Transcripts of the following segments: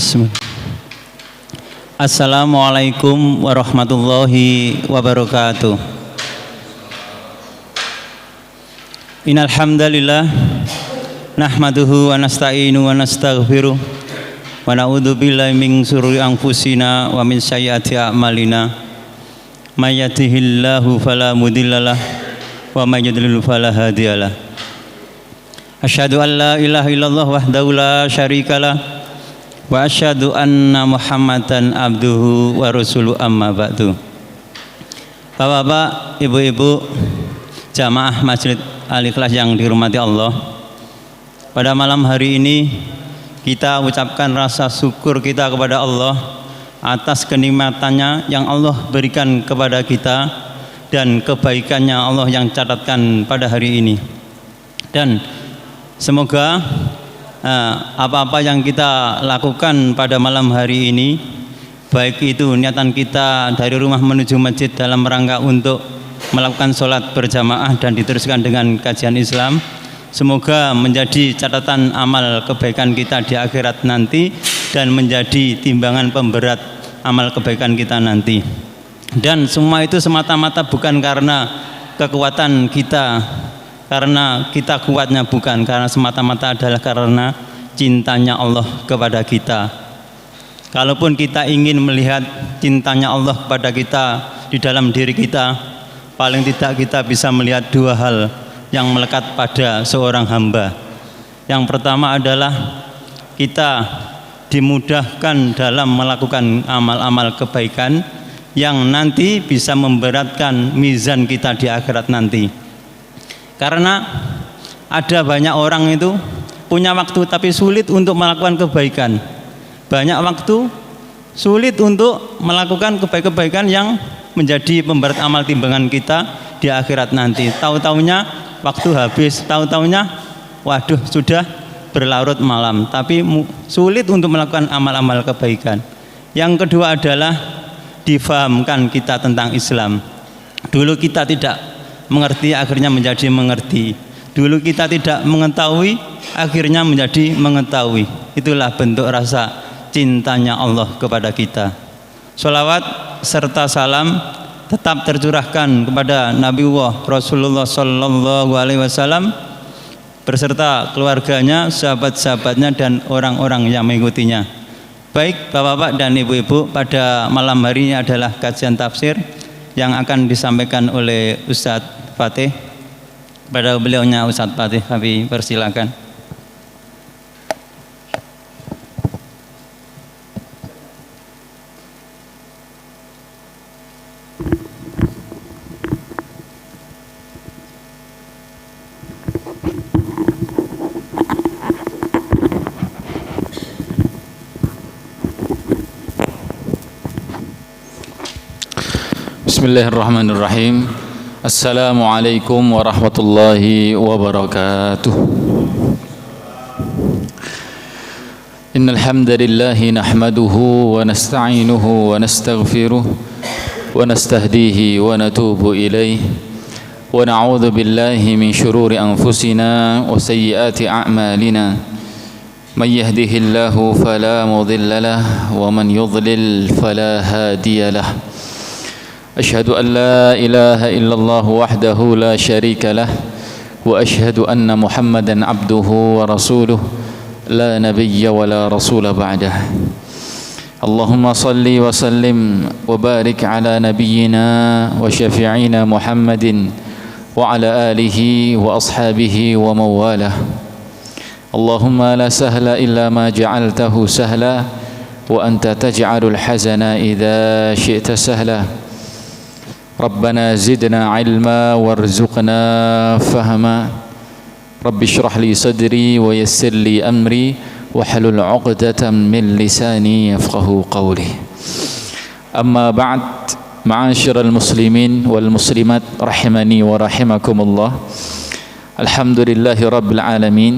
Bismillah. Assalamualaikum warahmatullahi wabarakatuh. Innal hamdalillah nahmaduhu wa nasta'inu wa nastaghfiruh wa na'udzu billahi min shururi anfusina wa min sayyiati a'malina. May yahdihillahu fala mudhillalah wa may yudlil fala hadiyalah. Asyhadu an la ilaha illallah wahdahu la syarikalah wa asyhadu anna Muhammadan abduhu wa rasuluhu amma ba'du. Bapak-bapak, ibu-ibu, jamaah Masjid Al-Ikhlas yang dihormati Allah, pada malam hari ini kita ucapkan rasa syukur kita kepada Allah atas kenikmatannya yang Allah berikan kepada kita dan kebaikannya Allah yang catatkan pada hari ini. Dan semoga apa-apa yang kita lakukan pada malam hari ini, baik itu niatan kita dari rumah menuju masjid dalam rangka untuk melakukan sholat berjamaah dan diteruskan dengan kajian Islam, semoga menjadi catatan amal kebaikan kita di akhirat nanti dan menjadi timbangan pemberat amal kebaikan kita nanti. Dan semua itu semata-mata bukan karena kekuatan kita, karena kita kuatnya, bukan, karena semata-mata adalah karena cintanya Allah kepada kita. Kalaupun kita ingin melihat cintanya Allah kepada kita di dalam diri kita, paling tidak kita bisa melihat dua hal yang melekat pada seorang hamba. Yang pertama adalah kita dimudahkan dalam melakukan amal-amal kebaikan yang nanti bisa memberatkan mizan kita di akhirat nanti. Karena ada banyak orang itu punya waktu tapi sulit untuk melakukan kebaikan. Banyak waktu sulit untuk melakukan kebaikan yang menjadi pemberat amal timbangan kita di akhirat nanti. Tahu-taunya waktu habis, tahu-taunya waduh sudah berlarut malam, tapi sulit untuk melakukan amal-amal kebaikan. Yang kedua adalah difahamkan kita tentang Islam. Dulu kita tidak mengerti, akhirnya menjadi mengerti. Dulu kita tidak mengetahui, akhirnya menjadi mengetahui. Itulah bentuk rasa cintanya Allah kepada kita. Sholawat serta salam tetap tercurahkan kepada Nabiullah Rasulullah Sallallahu Alaihi Wasallam beserta keluarganya, sahabat-sahabatnya, dan orang-orang yang mengikutinya. Baik bapak-bapak dan ibu-ibu, pada malam hari ini adalah kajian tafsir yang akan disampaikan oleh Ustadz Fatih. Pada beliaunya Ustadz Fatih kami persilakan. Bismillahirrahmanirrahim. Assalamualaikum warahmatullahi wabarakatuh. Innal hamdalillah nahmaduhu wa nasta'inuhu wa nastaghfiruh wa nastahdihi wa natubu ilayh wa na'udzu billahi min shururi anfusina wa sayyiati a'malina. May yahdihillahu fala mudilla lahu wa man yudlil fala hadiya lahu. أشهد أن لا إله إلا الله وحده لا شريك له وأشهد أن محمدا عبده ورسوله لا نبي ولا رسول بعده. اللهم صل وسلم وبارك على نبينا وشفيعنا محمد وعلى آله وأصحابه ومن والاه. اللهم لا سهل إلا ما جعلته سهلا وأنت تجعل الحزن إذا شئت سهلا. ربنا زدنا علما وارزقنا فهما. رب اشرح لي صدري ويسر لي أمري واحلل عقدة من لساني يفقهوا قولي. أما بعد، معاشر المسلمين والمسلمات رحمني ورحمكم الله. Alhamdulillahi Rabbil Alamin.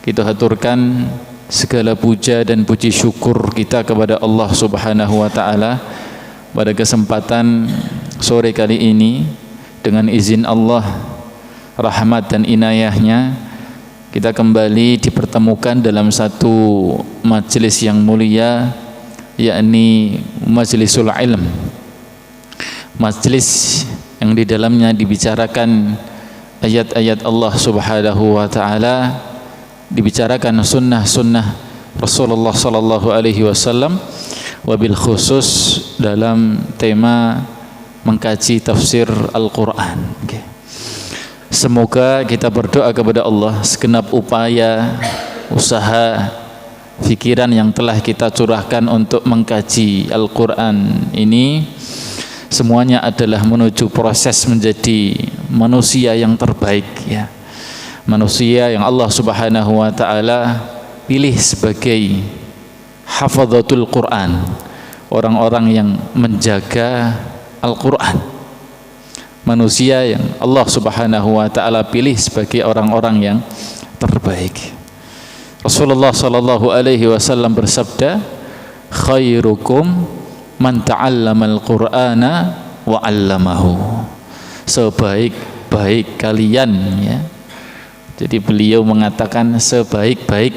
Kita haturkan segala puja dan puji syukur kita kepada Allah Subhanahu wa Ta'ala pada kesempatan sore kali ini. Dengan izin Allah, rahmat dan inayahnya, kita kembali dipertemukan dalam satu majelis yang mulia, yakni Majlisul Ilm, majelis yang di dalamnya dibicarakan ayat-ayat Allah Subhanahu wa taala, dibicarakan sunnah-sunnah Rasulullah sallallahu alaihi wasallam, wabil khusus dalam tema mengkaji tafsir Al-Qur'an. Semoga kita berdoa kepada Allah segenap upaya, usaha, pikiran yang telah kita curahkan untuk mengkaji Al-Qur'an ini semuanya adalah menuju proses menjadi manusia yang terbaik, ya. Manusia yang Allah Subhanahu wa taala pilih sebagai hafadhatul Quran, orang-orang yang menjaga Al-Quran. Manusia yang Allah Subhanahu wa taala pilih sebagai orang-orang yang terbaik. Rasulullah sallallahu alaihi wasallam bersabda, khairukum man ta'allamal Qur'ana wa 'allamahu. Sebaik-baik kalian, ya. Jadi beliau mengatakan sebaik-baik,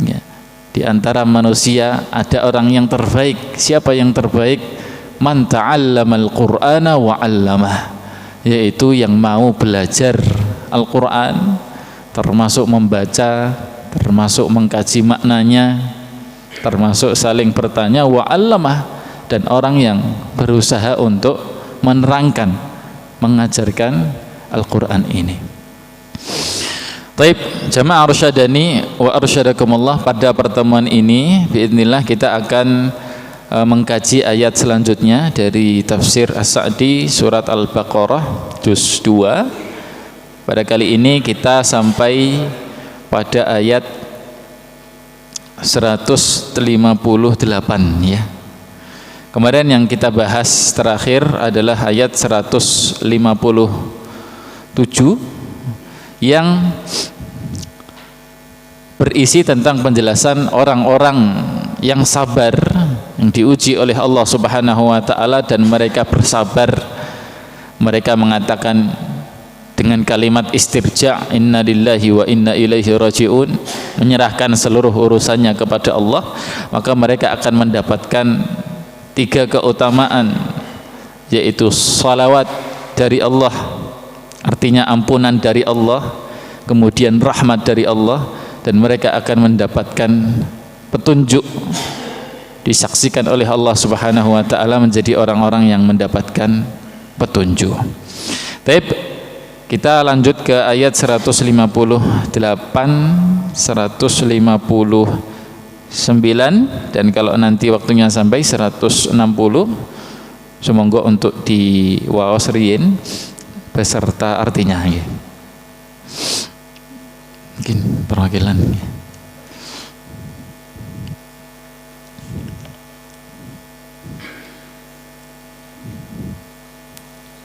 ya, di antara manusia ada orang yang terbaik. Siapa yang terbaik? Man ta'allamal Qur'ana wa 'allamah, yaitu yang mau belajar Al-Qur'an, termasuk membaca, termasuk mengkaji maknanya, termasuk saling bertanya, wa 'allamah, dan orang yang berusaha untuk menerangkan, mengajarkan Al-Qur'an ini. Taib, jamaah arsyadani wa arsyadakumullah, pada pertemuan ini biidznillah kita akan mengkaji ayat selanjutnya dari tafsir As-Sa'di surat Al-Baqarah juz 2. Pada kali ini kita sampai pada ayat 158, ya. Kemarin yang kita bahas terakhir adalah ayat 157 yang berisi tentang penjelasan orang-orang yang sabar, yang diuji oleh Allah Subhanahu wa taala dan mereka bersabar. Mereka mengatakan dengan kalimat istirja, inna lillahi wa inna ilaihi rajiun, menyerahkan seluruh urusannya kepada Allah, maka mereka akan mendapatkan 3 keutamaan, yaitu salawat dari Allah, artinya ampunan dari Allah, kemudian rahmat dari Allah, dan mereka akan mendapatkan petunjuk, disaksikan oleh Allah Subhanahu wa taala menjadi orang-orang yang mendapatkan petunjuk. Baik, kita lanjut ke ayat 158, 159, dan kalau nanti waktunya sampai 160, semoga untuk diwaos riyin beserta artinya, ya. Mungkin perwakilan, ya.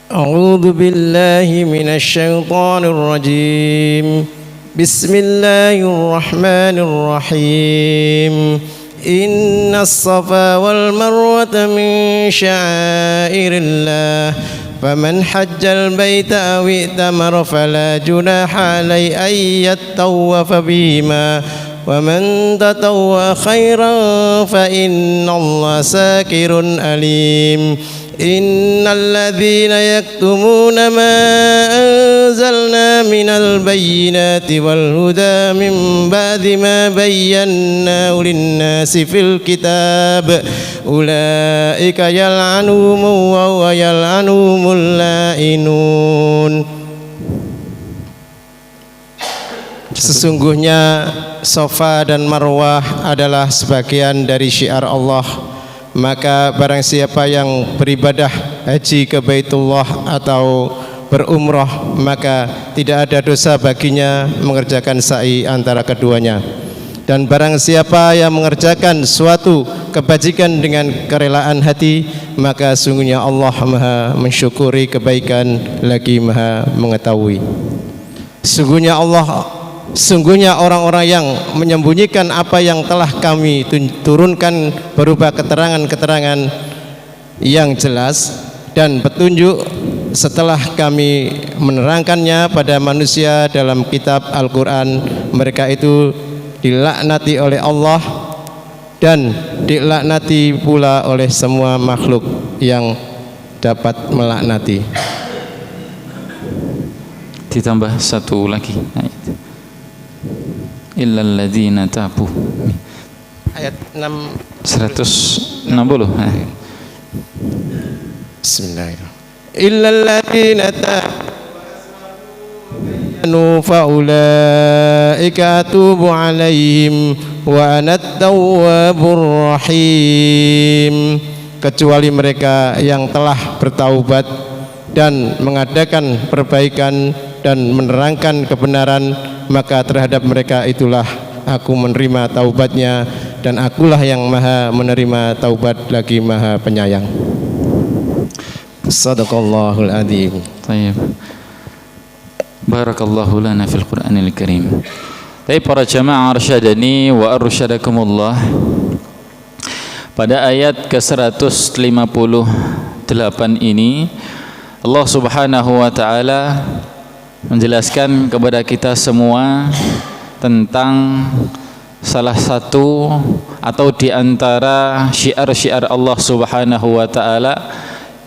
A'udzu billahi minasy syaithanir rajim. Bismillahirrahmanirrahim. Innas safa wal marwata min sya'airillah. فمن حج البيت أو ائتمر فلا جناح عليه أن يطوف بهما ومن تطوع خيرا فإن الله شاكر عليم إن الذين يكتمون ما أنزلنا من البينات والهدى من بعد ما بيناه للناس في الكتاب أولئك يلعنهم الله ويلعنهم اللائنون. Sesungguhnya Safa dan Marwah adalah sebagian dari syiar Allah. Maka barang siapa yang beribadah haji ke Baitullah atau berumrah, maka tidak ada dosa baginya mengerjakan sa'i antara keduanya. Dan barang siapa yang mengerjakan suatu kebajikan dengan kerelaan hati, maka sungguhnya Allah Maha mensyukuri kebaikan lagi Maha mengetahui. Sungguhnya orang-orang yang menyembunyikan apa yang telah kami turunkan berupa keterangan-keterangan yang jelas dan petunjuk setelah kami menerangkannya pada manusia dalam kitab Al-Quran, mereka itu dilaknati oleh Allah dan dilaknati pula oleh semua makhluk yang dapat melaknati. Ditambah satu lagi ayat. Illal ladzina tabu. Ayat 160. Bismillahirrahmanirrahim. Illal ladzina tabu fa ulaika atubu alaihim wa ana at-tawwabur rahim. Kecuali mereka yang telah bertaubat dan mengadakan perbaikan dan menerangkan kebenaran, maka terhadap mereka itulah aku menerima taubatnya, dan akulah yang maha menerima taubat lagi maha penyayang. Sadaqallahul adzim. Baik. Barakallahu lana fil Qur'anil Karim. Baik para jamaah arsyadani wa arsyadakumullah. Pada ayat ke-158 ini Allah Subhanahu wa taala menjelaskan kepada kita semua tentang salah satu atau di antara syiar-syiar Allah Subhanahu wa taala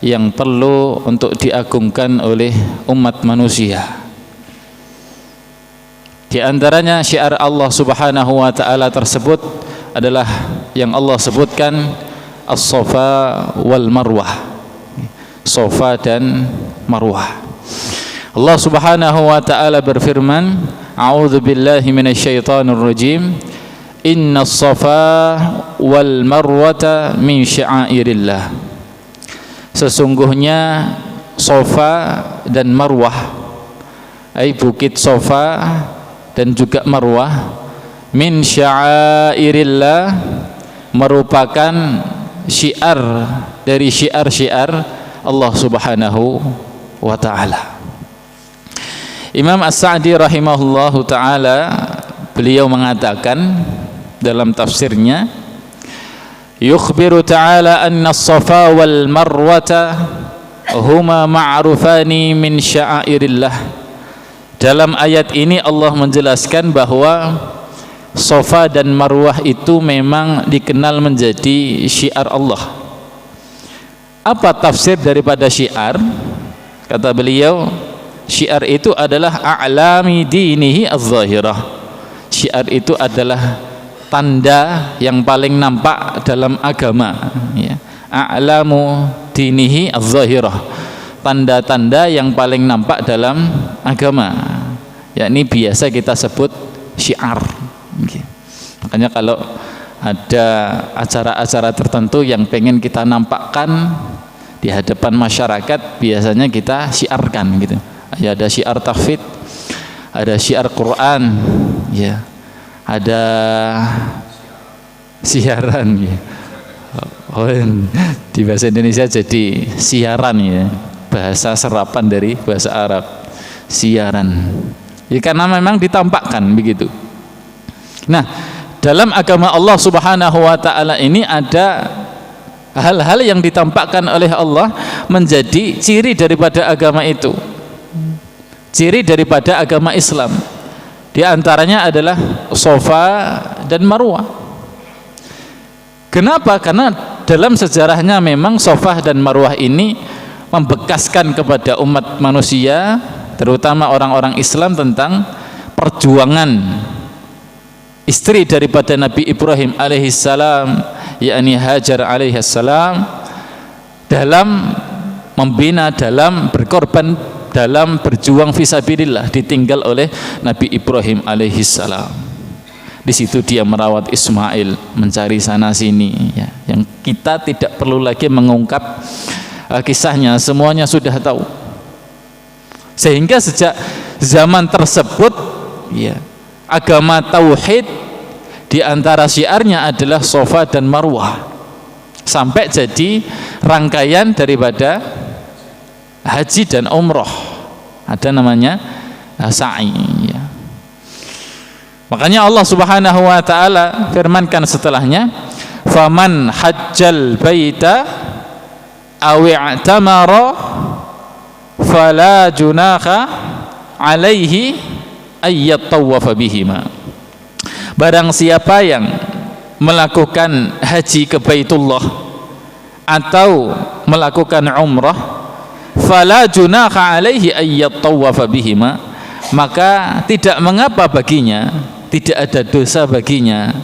yang perlu untuk diagungkan oleh umat manusia. Di antaranya syiar Allah Subhanahu wa taala tersebut adalah yang Allah sebutkan As-Safa wal Marwah. Safa dan Marwah. Allah Subhanahu wa taala berfirman, A'udzu billahi minasyaitonir rajim. Innas Safa wal Marwata min sya'airillah. Sesungguhnya Safa dan Marwah, bukit Safa dan juga Marwah, min sya'airillah, merupakan syiar dari syiar-syiar Allah Subhanahu wa taala. Imam As-Sa'di rahimahullahu taala, beliau mengatakan dalam tafsirnya, yukhbiru ta'ala anna as-Safa wal Marwata huma ma'rufani min sya'airillah. Dalam ayat ini Allah menjelaskan bahwa Safa dan Marwah itu memang dikenal menjadi syiar Allah. Apa tafsir daripada syiar? Kata beliau, syiar itu adalah a'lami dinihi az-zahirah. Syiar itu adalah tanda yang paling nampak dalam agama, ya. A'lamu dinihi az-zahirah, tanda-tanda yang paling nampak dalam agama, yakni biasa kita sebut syiar. Makanya kalau ada acara-acara tertentu yang pengen kita nampakkan di hadapan masyarakat, biasanya kita syiarkan gitu. Ya, ada syiar tahfidz, ada syiar Quran, ya, ada siaran, ya. Oh, di bahasa Indonesia jadi siaran, ya, bahasa serapan dari bahasa Arab, siaran. Ya, karena memang ditampakkan begitu. Nah, dalam agama Allah Subhanahu wa taala ini ada hal-hal yang ditampakkan oleh Allah menjadi ciri daripada agama itu, ciri daripada agama Islam. Di antaranya adalah Safa dan Marwah. Kenapa? Karena dalam sejarahnya memang Safa dan Marwah ini membekaskan kepada umat manusia, terutama orang-orang Islam, tentang perjuangan istri daripada Nabi Ibrahim alaihissalam, yakni Hajar alaihissalam, dalam membina, dalam berkorban, dalam berjuang fisabilillah, ditinggal oleh Nabi Ibrahim alaihissalam. Di situ dia merawat Ismail, mencari sana sini, ya, yang kita tidak perlu lagi mengungkap kisahnya, semuanya sudah tahu. Sehingga sejak zaman tersebut, ya, agama tauhid di antara syiarnya adalah Safa dan Marwah, sampai jadi rangkaian daripada haji dan umroh, ada namanya sa'i, ya. Makanya Allah Subhanahu wa taala firmankan setelahnya, faman hajjal baita aw i'tamara fala junaha alaihi ayyatawafa bihima. Barang siapa yang melakukan haji ke Baitullah atau melakukan umrah, fala junaha alaihi ayyatawafa bihima, maka tidak mengapa baginya, tidak ada dosa baginya,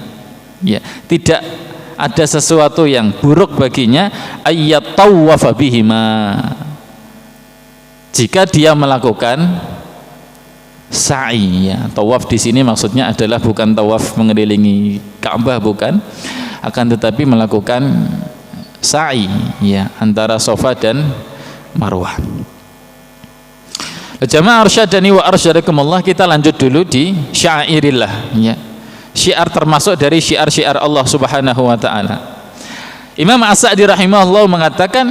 ya, tidak ada sesuatu yang buruk baginya, ayyatawafa bihima, jika dia melakukan sa'i, ya. Tawaf di sini maksudnya adalah bukan tawaf mengelilingi Ka'bah, bukan, akan tetapi melakukan sa'i, ya, antara Safa dan Marwah. Jamaah arsyadani wa arsyadakumullah, kita lanjut dulu di syairillah, ya. Syiar termasuk dari syiar-syiar Allah Subhanahu wa taala. Imam As-Sa'di rahimahullah mengatakan,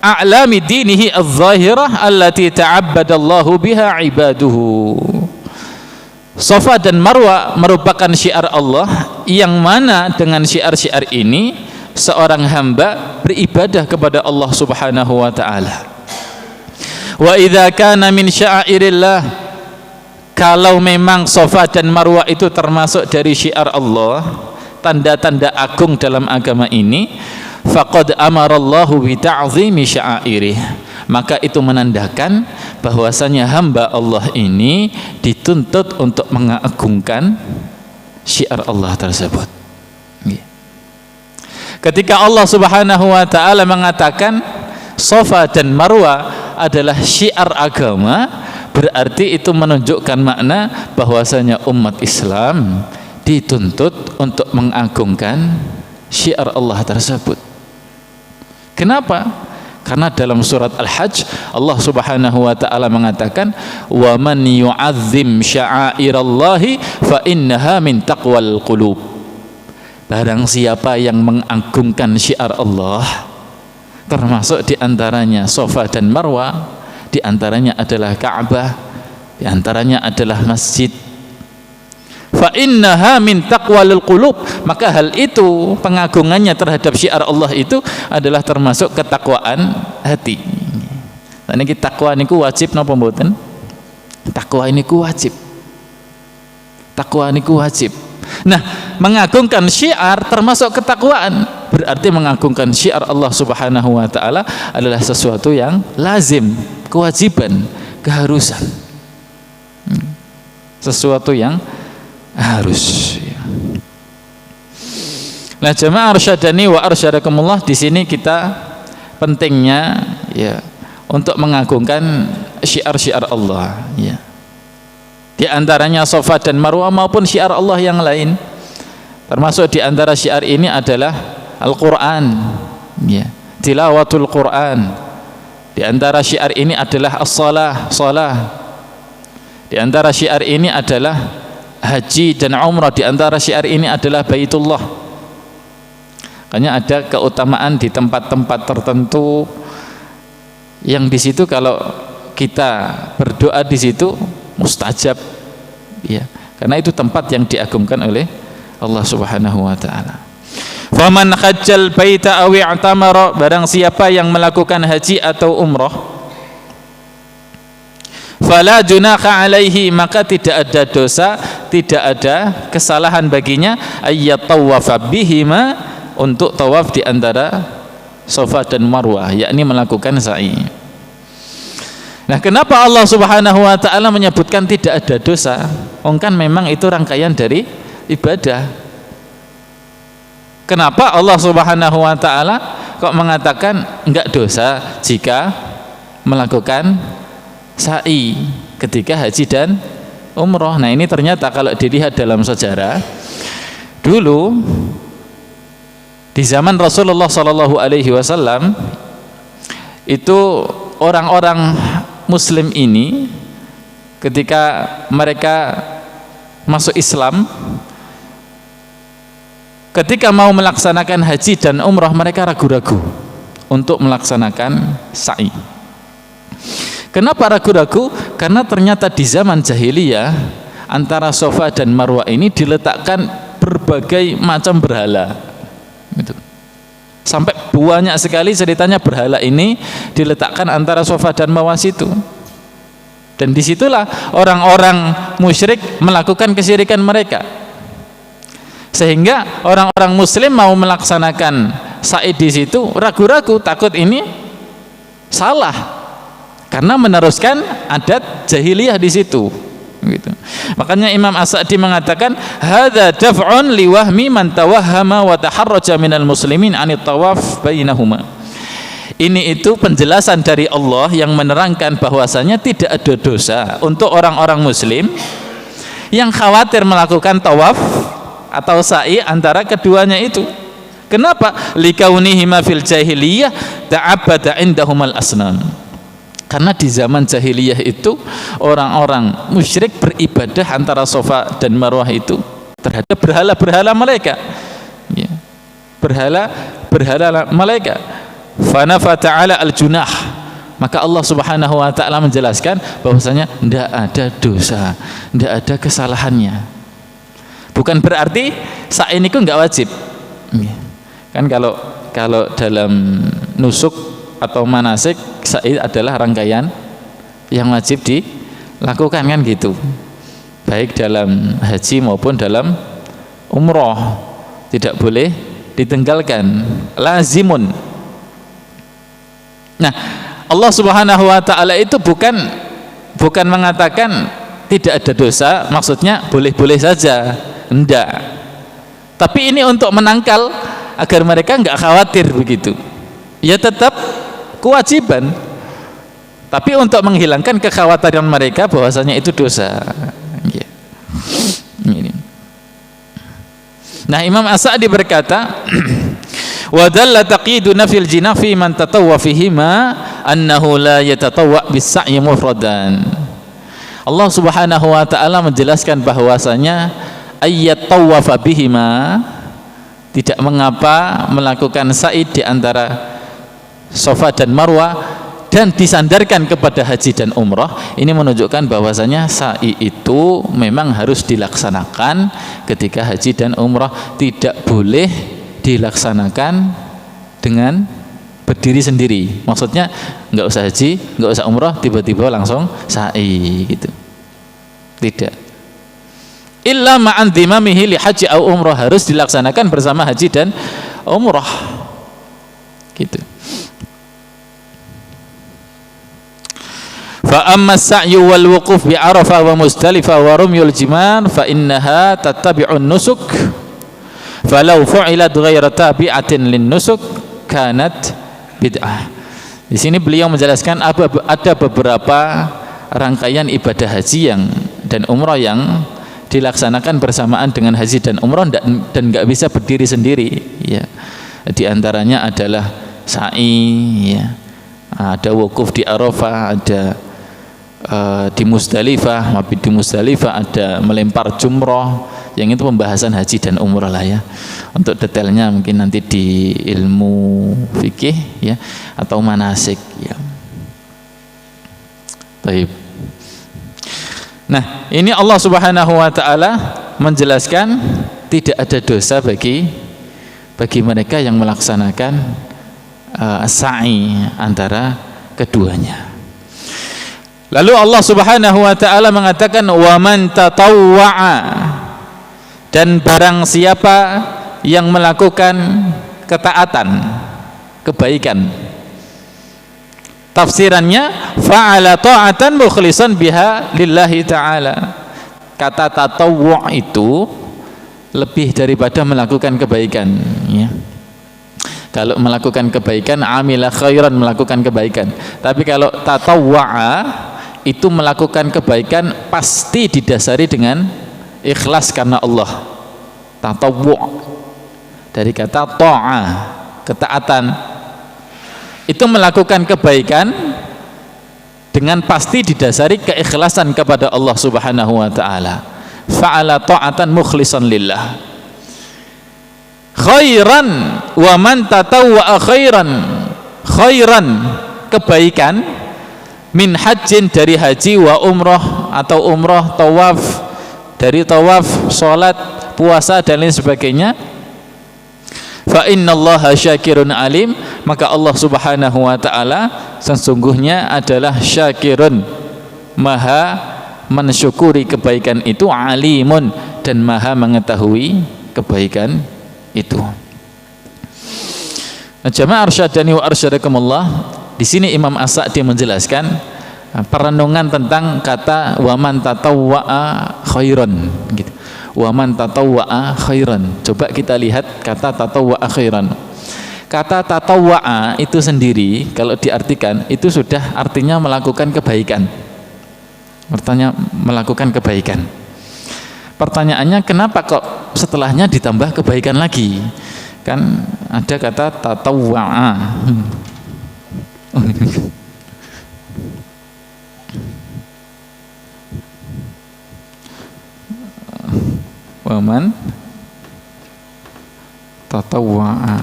a'lami dinihi adh-dhahirah allati ta'abbadallahu biha ibaduhu. Safa dan Marwa merupakan syiar Allah yang mana dengan syiar-syiar ini seorang hamba beribadah kepada Allah Subhanahu wa taala. Wa idza kana min syairillah, kalau memang Safa dan Marwa itu termasuk dari syiar Allah, tanda-tanda agung dalam agama ini, faqad amarallahu bi ta'zimi sya'airih, maka itu menandakan bahwasanya hamba Allah ini dituntut untuk mengagungkan syiar Allah tersebut. Ketika Allah Subhanahu wa taala mengatakan Safa dan Marwa adalah syiar agama, berarti itu menunjukkan makna bahwasanya umat Islam dituntut untuk mengagungkan syiar Allah tersebut. Kenapa? Karena dalam surat Al-Hajj Allah Subhanahu wa taala mengatakan, "Wa man yu'azzim sya'airallahi fa innaha min taqwal qulub." Barang siapa yang mengagungkan syiar Allah, termasuk di antaranya Safa dan Marwa, di antaranya adalah Ka'bah, di antaranya adalah masjid, fa innaha min taqwalil qulub, maka hal itu, pengagungannya terhadap syiar Allah itu adalah termasuk ketakwaan hati. Nah, niki takwa niku wajib napa mboten? Takwa niku wajib. Takwa niku wajib. Nah, mengagungkan syiar termasuk ketakwaan, berarti mengagungkan syiar Allah Subhanahu wa taala adalah sesuatu yang lazim, kewajiban, keharusan. Sesuatu yang harus, ya. Nah, jamaah arsyadani wa arsyadakumullah, di sini kita pentingnya, ya, untuk mengagungkan syiar-syiar Allah, ya. Di antaranya Safa dan Marwah maupun syiar Allah yang lain. Termasuk di antara syiar ini adalah Al-Qur'an, ya, tilawatul Qur'an. Di antara syiar ini adalah as-salah, salah. Di antara syiar ini adalah haji dan umrah. Di antara syiar ini adalah Baitullah. Makanya ada keutamaan di tempat-tempat tertentu yang di situ kalau kita berdoa di situ mustajab, ya, karena itu tempat yang diagungkan oleh Allah Subhanahu wa taala. Faman hajjal baita aw i'tamara, barang siapa yang melakukan haji atau umrah, fala junaha alaihi, maka tidak ada dosa, tidak ada kesalahan baginya, ayyatawafa bihima, untuk tawaf di antara Safa dan Marwah, yakni melakukan sa'i. Nah, kenapa Allah Subhanahu wa taala menyebutkan tidak ada dosa? Kan memang itu rangkaian dari ibadah. Kenapa Allah Subhanahu wa taala kok mengatakan enggak dosa jika melakukan sa'i ketika haji dan umrah? Nah, ini ternyata kalau dilihat dalam sejarah, dulu di zaman Rasulullah sallallahu alaihi wasallam itu orang-orang Muslim ini ketika mereka masuk Islam, ketika mau melaksanakan haji dan umrah, mereka ragu-ragu untuk melaksanakan sa'i. Kenapa ragu-ragu? Karena ternyata di zaman jahiliyah antara Safa dan Marwah ini diletakkan berbagai macam berhala. Gitu. Sampai banyak sekali ceritanya berhala ini diletakkan antara Safa dan Marwah situ. Dan disitulah orang-orang musyrik melakukan kesyirikan mereka. Sehingga orang-orang muslim mau melaksanakan sa'i di situ ragu-ragu, takut ini salah karena meneruskan adat jahiliyah di situ. Gitu. Makanya Imam As-Sa'di mengatakan hadza daf'un liwahmi man tawahhama wa taharraja minal muslimin 'anit tawaf bainahuma. Ini itu penjelasan dari Allah yang menerangkan bahwasanya tidak ada dosa untuk orang-orang muslim yang khawatir melakukan tawaf atau sa'i antara keduanya itu. Kenapa? Likaunihima fil jahiliyah ta'abbada indahumal asnam. Karena di zaman jahiliyah itu orang-orang musyrik beribadah antara Safa dan Marwah itu terhadap berhala-berhala mereka, ya. berhala mereka. Fanafa ta'ala al-junah, maka Allah subhanahu wa ta'ala menjelaskan bahwasanya tidak ada dosa, tidak ada kesalahannya. Bukan berarti sa'i ini nggak wajib, ya. Kan kalau dalam nusuk atau manasik, sa'i adalah rangkaian yang wajib dilakukan, kan gitu, baik dalam haji maupun dalam umroh, tidak boleh ditinggalkan, lazimun. Nah, Allah subhanahu wa ta'ala itu bukan mengatakan tidak ada dosa, maksudnya boleh-boleh saja, enggak, tapi ini untuk menangkal agar mereka enggak khawatir begitu, ya tetap kewajiban, tapi untuk menghilangkan kekhawatiran mereka bahwasanya itu dosa. Nah, Imam As-Sa'di berkata wa dalla taqiduna fil jinah fi man tatawwa fihima annahu la yatatawwa bis-sa'yi mufradan. Allah subhanahu wa ta'ala menjelaskan bahwasanya ayat tawafa bihima, tidak mengapa melakukan sa'i di antara Safa dan Marwah dan disandarkan kepada haji dan umrah. Ini menunjukkan bahwasanya sa'i itu memang harus dilaksanakan ketika haji dan umrah, tidak boleh dilaksanakan dengan berdiri sendiri. Maksudnya nggak usah haji, nggak usah umrah, tiba-tiba langsung sa'i gitu, tidak. Illa ma'an dhimamihi li haji au umrah, harus dilaksanakan bersama haji dan umrah gitu. Fa amma as-sa'yu wal wuquf bi Arafah wa Muzdalifah wa rumyul jiman fa innaha tattabi'un nusuk falau fu'ilat ghaira tabi'atin lin nusuk kanat bid'ah. Di sini beliau menjelaskan ada beberapa rangkaian ibadah haji dan umrah yang dilaksanakan bersamaan dengan haji dan umrah dan enggak bisa berdiri sendiri, ya. Di antaranya adalah sa'i, ya. Ada wukuf di Arafah, ada di Muzdalifah, mabit di Muzdalifah, ada melempar jumroh, yang itu pembahasan haji dan umrah lah, ya. Untuk detailnya mungkin nanti di ilmu fikih, ya, atau manasik, ya. Baik. Nah, ini Allah subhanahu wa ta'ala menjelaskan tidak ada dosa bagi mereka yang melaksanakan sa'i antara keduanya. Lalu Allah subhanahu wa ta'ala mengatakan wa man tatawwa'a, dan barang siapa yang melakukan ketaatan, kebaikan. Tafsirannya fa'ala ta'atan mukhlisan biha lillahi ta'ala. Kata tatawwu' itu lebih daripada melakukan kebaikan, ya. Kalau melakukan kebaikan, amila khairan, melakukan kebaikan. Tapi kalau tatawwa'a itu melakukan kebaikan pasti didasari dengan ikhlas karena Allah. Tatawwu' dari kata ta'ah, ketaatan. Itu melakukan kebaikan dengan pasti didasari keikhlasan kepada Allah subhanahu wa ta'ala. Fa'ala ta'atan mukhlisan lillah. Khairan wa man tatawwa'a khairan, khairan kebaikan, min hajjin dari haji, wa umrah atau umrah, tawaf dari tawaf, salat, puasa dan lain sebagainya. fa innallaha syakirun alim, maka Allah Subhanahu wa taala sesungguhnya adalah syakirun, maha mensyukuri kebaikan itu, alimun, dan maha mengetahui kebaikan itu. Jamaah arsyadani wa arsyadakumullah, di sini Imam As-Sa'di menjelaskan perenungan tentang kata waman tatawwa'a khairan gitu. Waman tatawwa'a khairan. Coba kita lihat kata tatawwa'a khairan. Kata tatawwa'a itu sendiri kalau diartikan itu sudah artinya melakukan kebaikan. Artinya melakukan kebaikan. Pertanyaannya, kenapa kok setelahnya ditambah kebaikan lagi? Kan ada kata tatawwa'a. Waman tatawwa'a.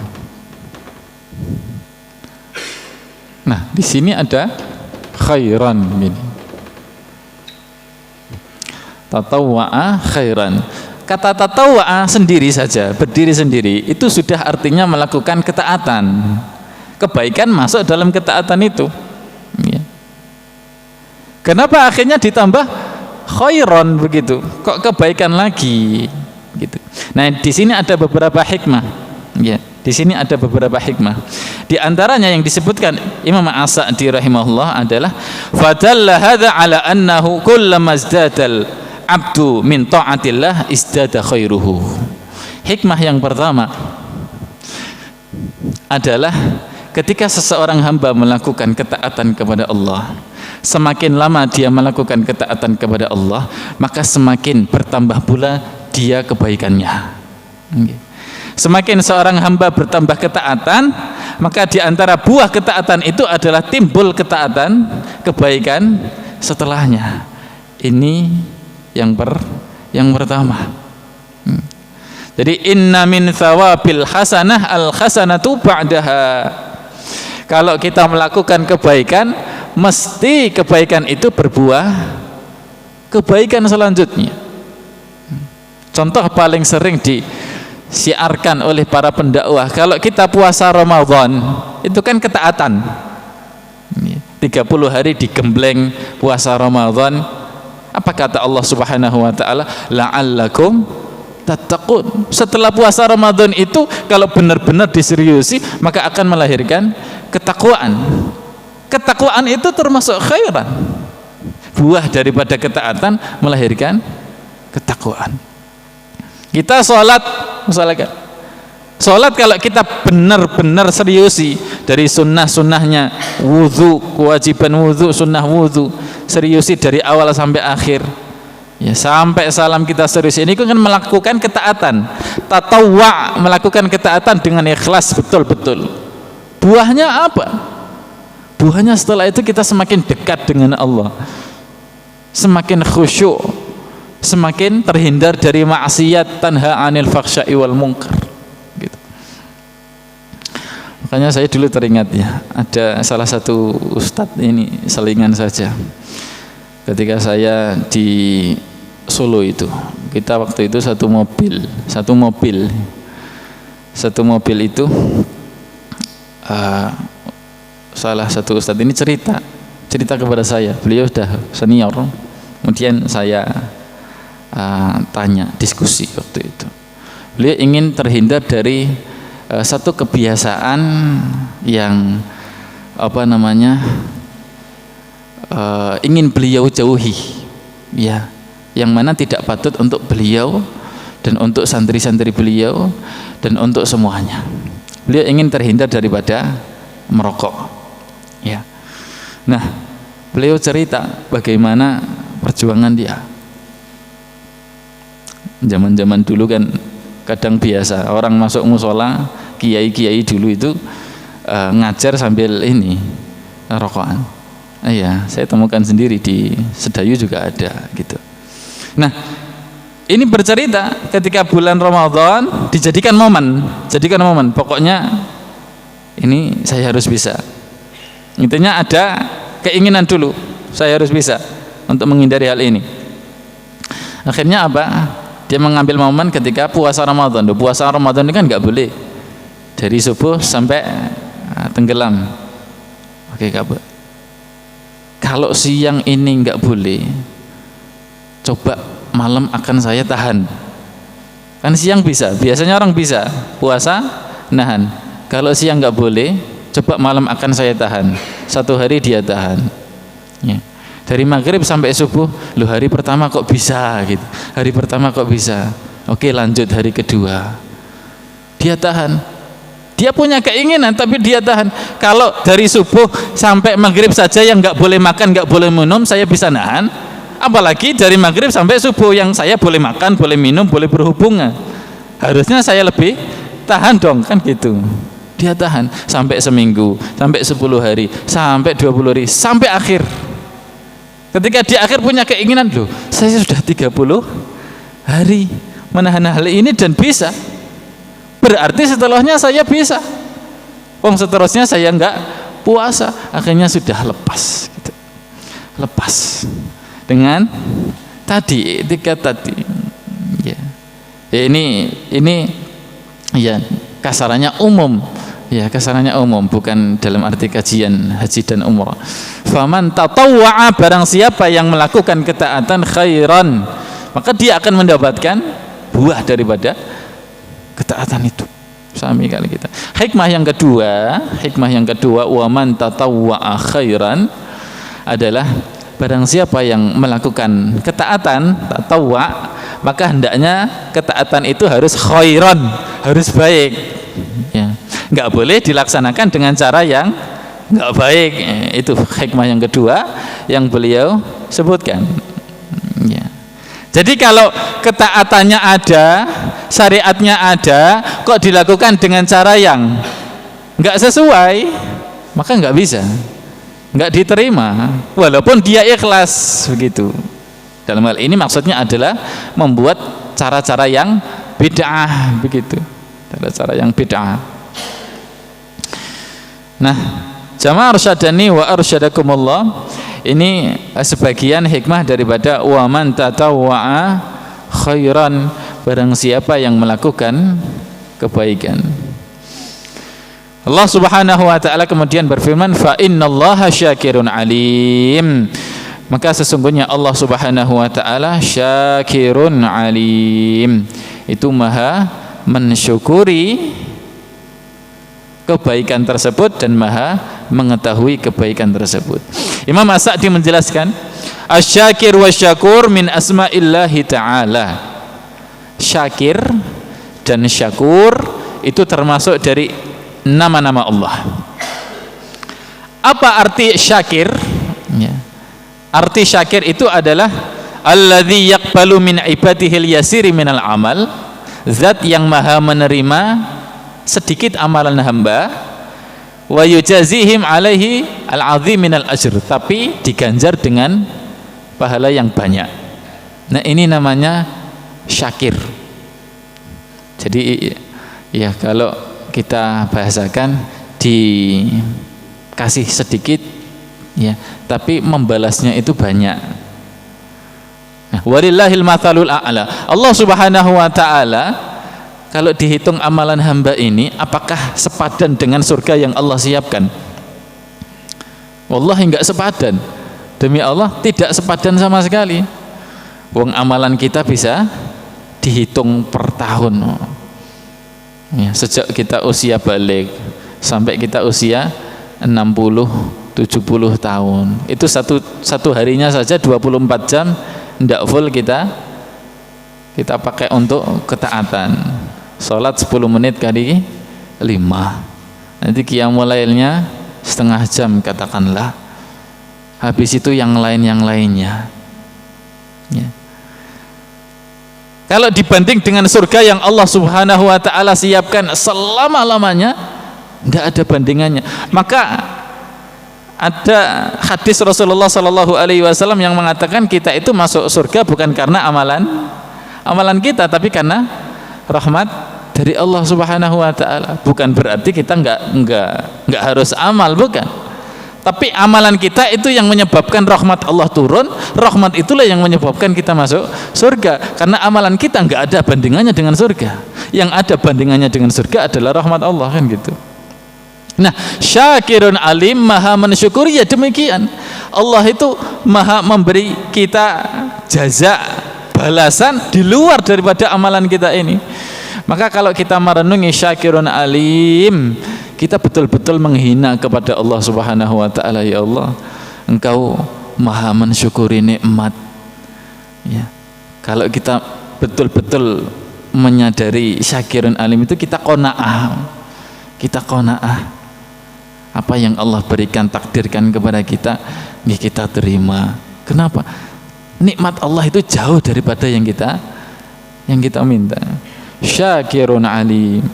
Nah, di sini ada khairan ini. Tatawwa'a khairan. Kata tatawwa'a sendiri saja, berdiri sendiri, itu sudah artinya melakukan ketaatan. Kebaikan masuk dalam ketaatan itu. Ya. Kenapa akhirnya ditambah khairan begitu? Kok kebaikan lagi? Gitu. Nah, di sini ada beberapa hikmah. Ya, di sini ada beberapa hikmah. Di antaranya yang disebutkan Imam As-Sa'di rahimahullah adalah fadalla hadza ala annahu kullama izdadal abdu min ta'atillah izdada khairuhu. Hikmah yang pertama adalah ketika seseorang hamba melakukan ketaatan kepada Allah, semakin lama dia melakukan ketaatan kepada Allah, maka semakin bertambah pula dia kebaikannya. Semakin seorang hamba bertambah ketaatan, maka di antara buah ketaatan itu adalah timbul ketaatan, kebaikan setelahnya. Ini yang pertama. Jadi inna min thawabil hasanah al hasanatu ba'daha. Kalau kita melakukan kebaikan, mesti kebaikan itu berbuah kebaikan selanjutnya. Contoh paling sering disiarkan oleh para pendakwah, kalau kita puasa Ramadan, itu kan ketaatan. 30 hari digembleng puasa Ramadan. Apa kata Allah Subhanahu wa taala? La'allakum tattaqun. Setelah puasa Ramadan itu kalau benar-benar diseriusi, maka akan melahirkan ketakwaan. Ketakwaan itu termasuk khairan. Buah daripada ketaatan melahirkan ketakwaan. Kita sholat, misalkan sholat, kalau kita benar-benar seriusi dari sunnah-sunnahnya, wudhu, kewajiban wudhu, sunnah wudhu, seriusi dari awal sampai akhir, ya, sampai salam kita serius, ini kan melakukan ketaatan, tatawwa, melakukan ketaatan dengan ikhlas betul-betul. Buahnya apa? Buahnya setelah itu kita semakin dekat dengan Allah, semakin khusyuk, semakin terhindar dari maksiat, tanha anil fakhsya'i wal munkar gitu. Makanya saya dulu teringat ya, ada salah satu ustadz, ini selingan saja, ketika saya di Solo itu, kita waktu itu satu mobil itu salah satu ustadz ini cerita kepada saya, beliau sudah senior, kemudian saya tanya, diskusi waktu itu. Beliau ingin terhindar dari satu kebiasaan yang ingin beliau jauhi, ya, yang mana tidak patut untuk beliau dan untuk santri-santri beliau dan untuk semuanya. Beliau ingin terhindar daripada merokok, ya. Nah, beliau cerita bagaimana perjuangan dia. Zaman-zaman dulu kan kadang biasa orang masuk musola, kiai-kiai dulu itu ngajar sambil ini rokokan. Iya, saya temukan sendiri di Sedayu juga ada gitu. Nah, ini bercerita ketika bulan Ramadan dijadikan momen, pokoknya ini saya harus bisa. Intinya ada keinginan dulu, saya harus bisa untuk menghindari hal ini. Akhirnya apa? Dia mengambil momen ketika puasa Ramadan. Puasa Ramadan ini kan nggak boleh dari subuh sampai tenggelam. Oke, kalau siang ini nggak boleh, coba malam akan saya tahan. Kan siang bisa, biasanya orang bisa puasa nahan. Kalau siang nggak boleh, coba malam akan saya tahan. 1 hari dia tahan. Ya. Dari maghrib sampai subuh, loh hari pertama kok bisa gitu. Hari pertama kok bisa. Oke, lanjut hari kedua. Dia tahan. Dia punya keinginan tapi dia tahan. Kalau dari subuh sampai maghrib saja yang nggak boleh makan, nggak boleh minum, saya bisa nahan. Apalagi dari maghrib sampai subuh yang saya boleh makan, boleh minum, boleh berhubungan. Harusnya saya lebih tahan dong, kan gitu. Dia tahan sampai seminggu, sampai 10 hari, sampai 20 hari, sampai akhir. Ketika di akhir punya keinginan, loh saya sudah 30 hari menahan hal ini dan bisa, berarti setelahnya saya bisa. Seterusnya saya enggak puasa, akhirnya sudah lepas gitu. Lepas dengan tadi etika tadi ya. Ini ya kasarannya umum ya, kasarannya umum, bukan dalam arti kajian haji dan umrah. Faman tatawwa'a, barang siapa yang melakukan ketaatan khairan, maka dia akan mendapatkan buah daripada ketaatan itu. Sami kali kita. Hikmah yang kedua, wa man tatawwa'a khairan adalah barang siapa yang melakukan ketaatan tatawwa, maka hendaknya ketaatan itu harus khairan, harus baik. Ya. Enggak boleh dilaksanakan dengan cara yang enggak baik. Itu hikmah yang kedua yang beliau sebutkan. Ya. Jadi kalau ketaatannya ada, syariatnya ada, kok dilakukan dengan cara yang enggak sesuai, maka enggak bisa, enggak diterima, walaupun dia ikhlas begitu. Dalam hal ini maksudnya adalah membuat cara-cara yang bid'ah begitu, cara-cara yang bid'ah. Nah, jamaah arsyadani wa arsyadakumullah, ini sebagian hikmah daripada wa man tatawwa'a khairan, barang siapa yang melakukan kebaikan. Allah Subhanahu wa taala kemudian berfirman, fa innallaha syakirun alim, maka sesungguhnya Allah Subhanahu wa taala syakirun alim, itu maha mensyukuri kebaikan tersebut dan maha mengetahui kebaikan tersebut. Imam As-Sa'di menjelaskan, asy-syakir wasyakur min asma'illahi ta'ala. Syakir dan syakur itu termasuk dari nama-nama Allah. Apa arti syakir? Ya. Arti syakir itu adalah alladzi yaqbalu min ibadihil yasiri minal amal, zat yang maha menerima sedikit amalan hamba, wa yujazihim alaihi al-azim minal ajr, tapi diganjar dengan pahala yang banyak. Nah, ini namanya syakir. Jadi ya kalau kita bahasakan, dikasih sedikit ya, tapi membalasnya itu banyak. Nah, walillahil matsalul a'la. Allah Subhanahu wa taala kalau dihitung amalan hamba ini, apakah sepadan dengan surga yang Allah siapkan? Wallahi enggak sepadan. Demi Allah tidak sepadan sama sekali. Wong amalan kita bisa dihitung per tahun. Ya, sejak kita usia balik sampai kita usia 60-70 tahun. Itu satu harinya saja 24 jam enggak full kita pakai untuk ketaatan. Salat 10 menit kali 5. Nanti qiyamul lailnya setengah jam katakanlah. Habis itu yang lainnya. Ya. Kalau dibanding dengan surga yang Allah Subhanahu wa taala siapkan selama-lamanya, tidak ada bandingannya. Maka ada hadis Rasulullah sallallahu alaihi wasallam yang mengatakan kita itu masuk surga bukan karena amalan kita, tapi karena rahmat dari Allah Subhanahu wa taala. Bukan berarti kita enggak harus amal, bukan. Tapi amalan kita itu yang menyebabkan rahmat Allah turun, rahmat itulah yang menyebabkan kita masuk surga. Karena amalan kita enggak ada bandingannya dengan surga. Yang ada bandingannya dengan surga adalah rahmat Allah, kan gitu. Nah, syakirun alim, maha mensyukuri, ya demikian. Allah itu maha memberi kita jaza, balasan di luar daripada amalan kita ini. Maka kalau kita merenungi syakirun alim, kita betul-betul menghina kepada Allah Subhanahu wa taala. Ya Allah, Engkau maha mensyukuri nikmat. Ya. Kalau kita betul-betul menyadari syakirun alim itu, kita qanaah. Kita qanaah. Apa yang Allah berikan, takdirkan kepada kita, ya kita terima. Kenapa? Nikmat Allah itu jauh daripada yang kita minta. Syakirun alim.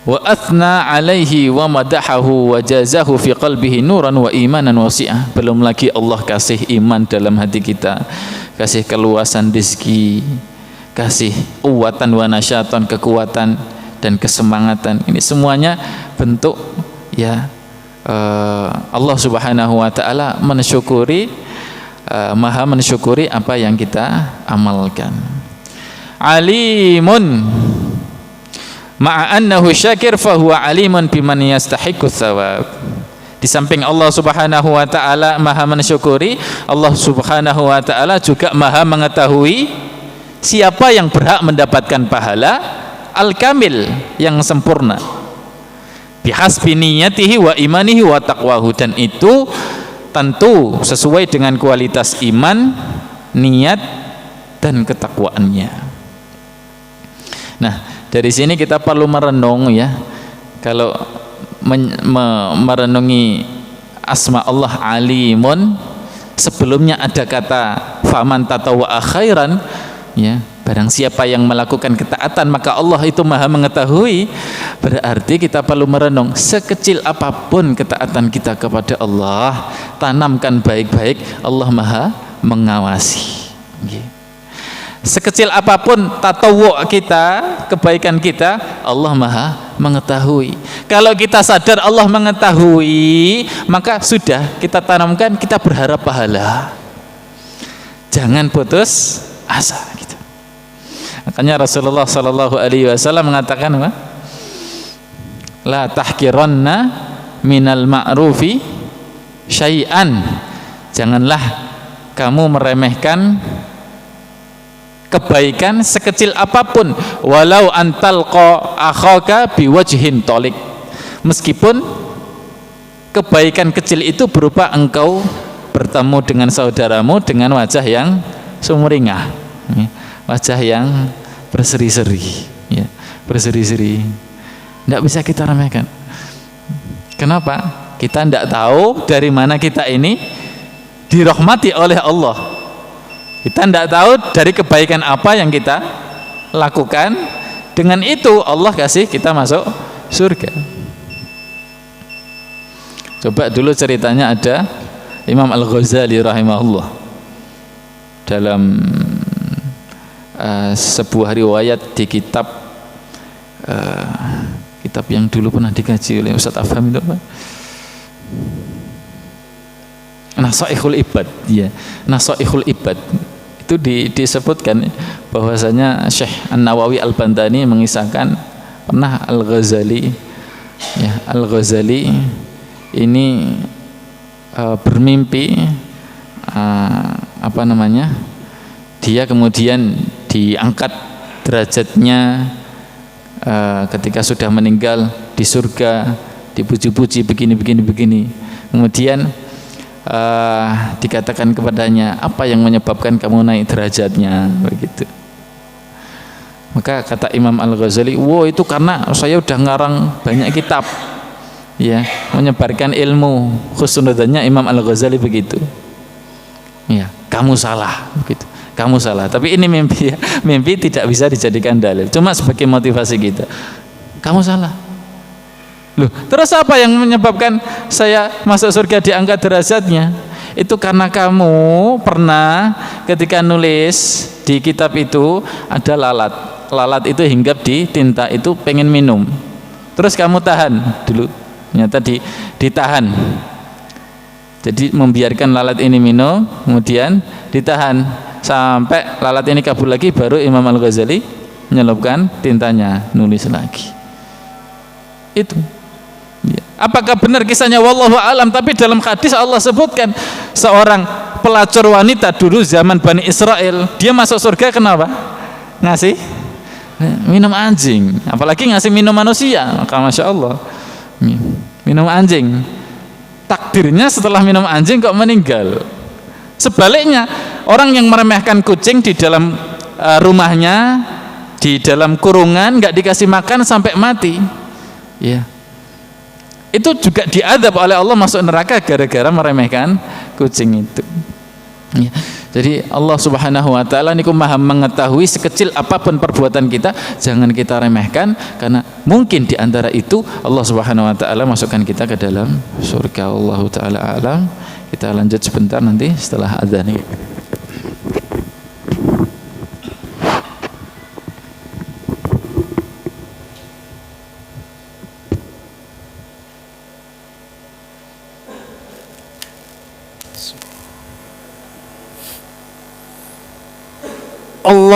Wa athna alaihi wa madahahu wa jazahu fi qalbihi nuran wa imanan wasi'ah. Belum lagi Allah kasih iman dalam hati kita, kasih keluasan rezeki, kasih quwwatan wa nasyatan, kekuatan dan kesemangatan. Ini semuanya bentuk ya Allah Subhanahu wa taala mensyukuri, maha mensyukuri apa yang kita amalkan. Alimun ma'a annahu syakir fahuwa alimun biman yastahiqqu tsawab. Di samping Allah Subhanahu wa taala maha mensyukuri, Allah Subhanahu wa taala juga maha mengetahui siapa yang berhak mendapatkan pahala al-kamil, yang sempurna. Bihasbi niyatihi wa imanihi wa taqwahu, dan itu tentu sesuai dengan kualitas iman, niat dan ketakwaannya. Nah, dari sini kita perlu merenung ya. Kalau merenungi asma Allah alimun, sebelumnya ada kata faman tatawwa'a khairan, ya, barang siapa yang melakukan ketaatan maka Allah itu maha mengetahui. Berarti kita perlu merenung, sekecil apapun ketaatan kita kepada Allah, tanamkan baik-baik, Allah maha mengawasi. Sekecil apapun tatawwu' kita, kebaikan kita, Allah maha mengetahui. Kalau kita sadar Allah mengetahui, maka sudah kita tanamkan, kita berharap pahala. Jangan putus asa gitu. Makanya Rasulullah sallallahu alaihi wasallam mengatakan apa? La tahqiranna minal ma'rufi syai'an. Janganlah kamu meremehkan kebaikan sekecil apapun, walau antalqa akhaka biwajhin tolik, meskipun kebaikan kecil itu berupa engkau bertemu dengan saudaramu dengan wajah yang sumringah, wajah yang berseri-seri, ya, berseri-seri. Tidak bisa kita remehkan. Kenapa? Kita tidak tahu dari mana kita ini dirahmati oleh Allah. Kita tidak tahu dari kebaikan apa yang kita lakukan. Dengan itu Allah kasih kita masuk surga. Coba dulu ceritanya, ada Imam Al-Ghazali rahimahullah dalam sebuah riwayat di kitab yang dulu pernah dikaji oleh Ustaz Afham itu apa? Nasaihul Ibad, ya, Nasaihul Ibad itu disebutkan bahwasanya Syekh An-Nawawi Al-Bantani mengisahkan pernah Al-Ghazali, ya, Al-Ghazali ini bermimpi apa namanya? Dia kemudian diangkat derajatnya ketika sudah meninggal di surga, dipuji-puji begini. Kemudian dikatakan kepadanya, apa yang menyebabkan kamu naik derajatnya, begitu. Maka kata Imam Al-Ghazali, wow, itu karena saya udah ngarang banyak kitab, ya, menyebarkan ilmu. Khusnudzannya Imam Al-Ghazali begitu. Ya, kamu salah, begitu. Kamu salah. Tapi ini mimpi, ya. Mimpi tidak bisa dijadikan dalil, cuma sebagai motivasi kita. Kamu salah. Loh, terus apa yang menyebabkan saya masuk surga diangkat derajatnya? Itu karena kamu pernah ketika nulis di kitab itu ada lalat. Lalat itu hinggap di tinta, itu pengen minum. Terus kamu tahan dulu. Ternyata ditahan. Jadi membiarkan lalat ini minum, kemudian ditahan sampai lalat ini kabur lagi, baru Imam Al-Ghazali nyelupkan tintanya, nulis lagi. Itu ya. Apakah benar kisahnya? Wallahu alam. Tapi dalam hadis Allah sebutkan seorang pelacur wanita dulu zaman Bani Israel, dia masuk surga kenapa? Ngasih minum anjing. Apalagi ngasih minum manusia, maka masya Allah minum anjing. Takdirnya setelah minum anjing kok meninggal. Sebaliknya, orang yang meremehkan kucing di dalam rumahnya, di dalam kurungan, nggak dikasih makan sampai mati, ya, itu juga diadab oleh Allah, masuk neraka gara-gara meremehkan kucing itu. Ya. Jadi Allah Subhanahu wa taala niku Maha mengetahui sekecil apapun perbuatan kita, jangan kita remehkan, karena mungkin di antara itu Allah Subhanahu wa taala masukkan kita ke dalam surga. Allah taala alam. Kita lanjut sebentar nanti setelah adzan ini. Allahu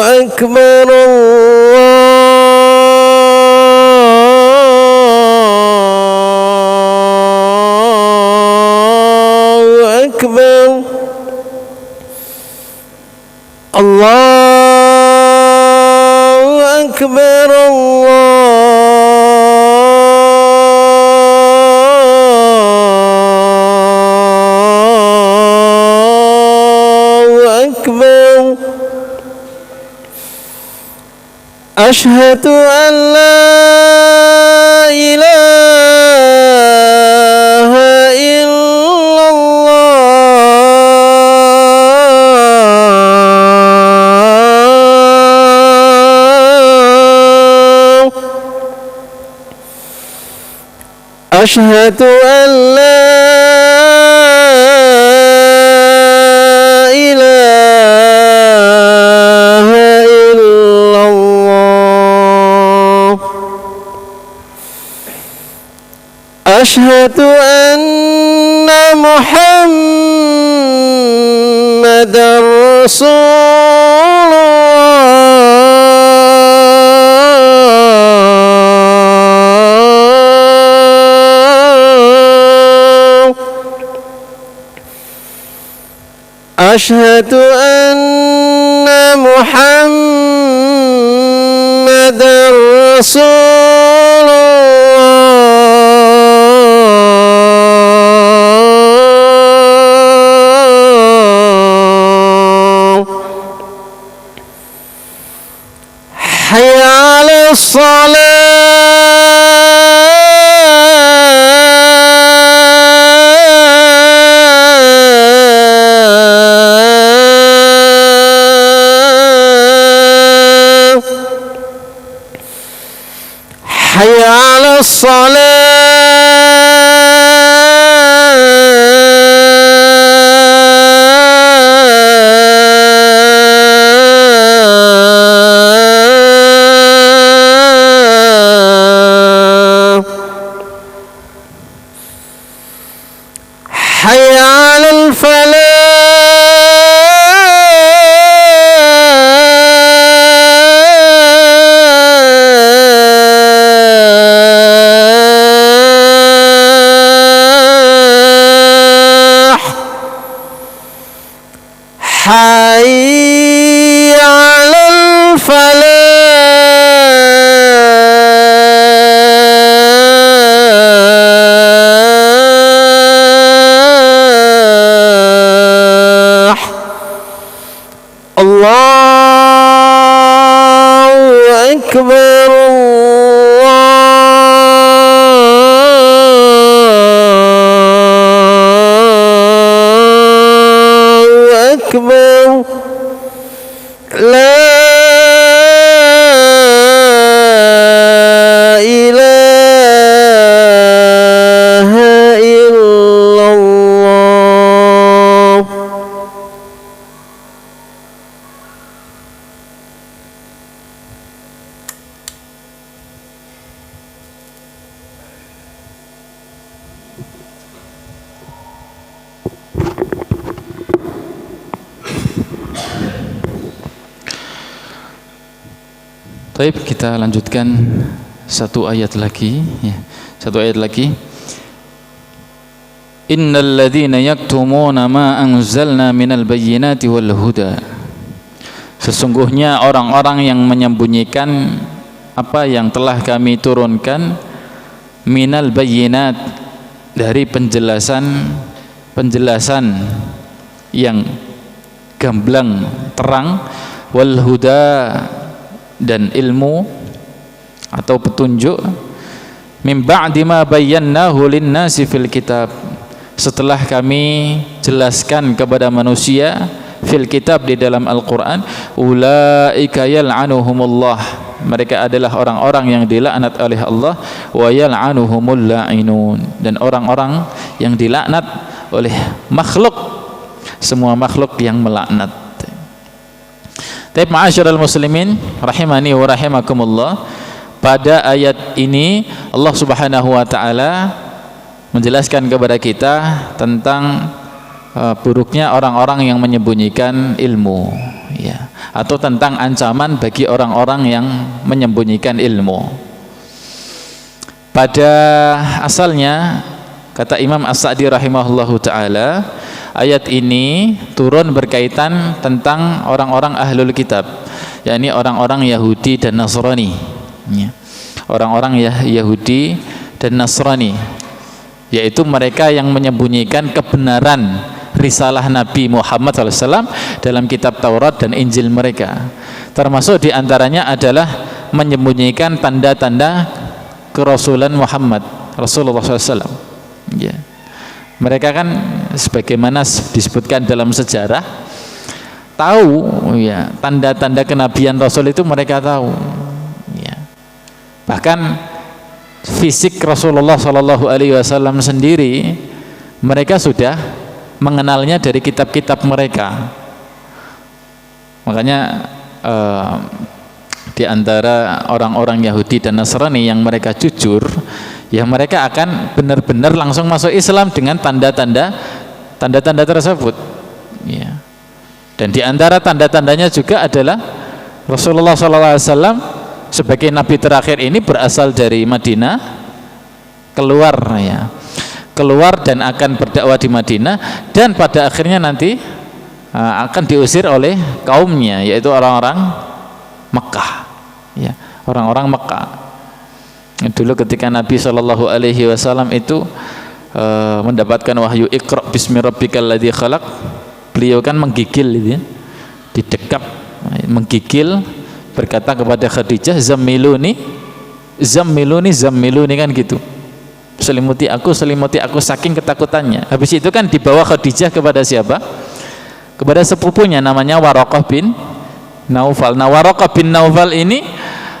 Akbar, Allahu Akbar, Allahu Akbar, أشهد أن لا إله إلا الله أشهد أن لا أشهد أن محمدا رسول الله أشهد أن محمدا رسول حي على الصلاة حي على الصلاة حي على الفلاح حي على الفلاح الله أكبر الله أكبر لا إله إلا الله Baik, kita lanjutkan satu ayat lagi ya. Satu ayat lagi. Innal ladzina yaktumuna ma anzalna minal bayyinati wal huda. Sesungguhnya orang-orang yang menyembunyikan apa yang telah kami turunkan minal bayyinat, dari penjelasan yang gamblang terang, wal huda, dan ilmu atau petunjuk, min ba'di ma bayyanahu lin-nasi fil kitab, setelah kami jelaskan kepada manusia fil kitab, di dalam Al-Quran. Ulaika yal'anuhumullah, mereka adalah orang-orang yang dilaknat oleh Allah. Wa yal'anuhumul la'inun, dan orang-orang yang dilaknat oleh makhluk, semua makhluk yang melaknat. Tapi ma'asyiral muslimin rahimani wa rahimakumullah, pada ayat ini Allah Subhanahu wa taala menjelaskan kepada kita tentang buruknya orang-orang yang menyembunyikan ilmu ya, atau tentang ancaman bagi orang-orang yang menyembunyikan ilmu. Pada asalnya, kata Imam As-Sa'di rahimahullahu taala, ayat ini turun berkaitan tentang orang-orang ahlul kitab, yakni orang-orang Yahudi dan Nasrani ya. Orang-orang Yahudi dan Nasrani, yaitu mereka yang menyembunyikan kebenaran risalah Nabi Muhammad SAW dalam kitab Taurat dan Injil mereka. Termasuk diantaranya adalah menyembunyikan tanda-tanda kerasulan Muhammad Rasulullah SAW ya. Mereka kan sebagaimana disebutkan dalam sejarah, tahu ya tanda-tanda kenabian Rasul itu mereka tahu ya. Bahkan fisik Rasulullah SAW sendiri mereka sudah mengenalnya dari kitab-kitab mereka. Makanya di antara orang-orang Yahudi dan Nasrani yang mereka jujur, ya mereka akan benar-benar langsung masuk Islam dengan tanda-tanda tersebut ya. Dan di antara tanda-tandanya juga adalah Rasulullah SAW sebagai nabi terakhir ini berasal dari Madinah, keluar dan akan berdakwah di Madinah, dan pada akhirnya nanti akan diusir oleh kaumnya, yaitu orang-orang Mekah ya, orang-orang Mekah. Dulu ketika Nabi SAW itu mendapatkan wahyu Iqra bismi rabbikal ladzi khalaq, beliau kan menggigil gitu ya, didekap, menggigil, berkata kepada Khadijah, zammiluni kan gitu, selimuti aku saking ketakutannya. Habis itu kan dibawa Khadijah kepada siapa? Kepada sepupunya namanya Waraqah bin Naufal. Nah, Waraqah bin Naufal ini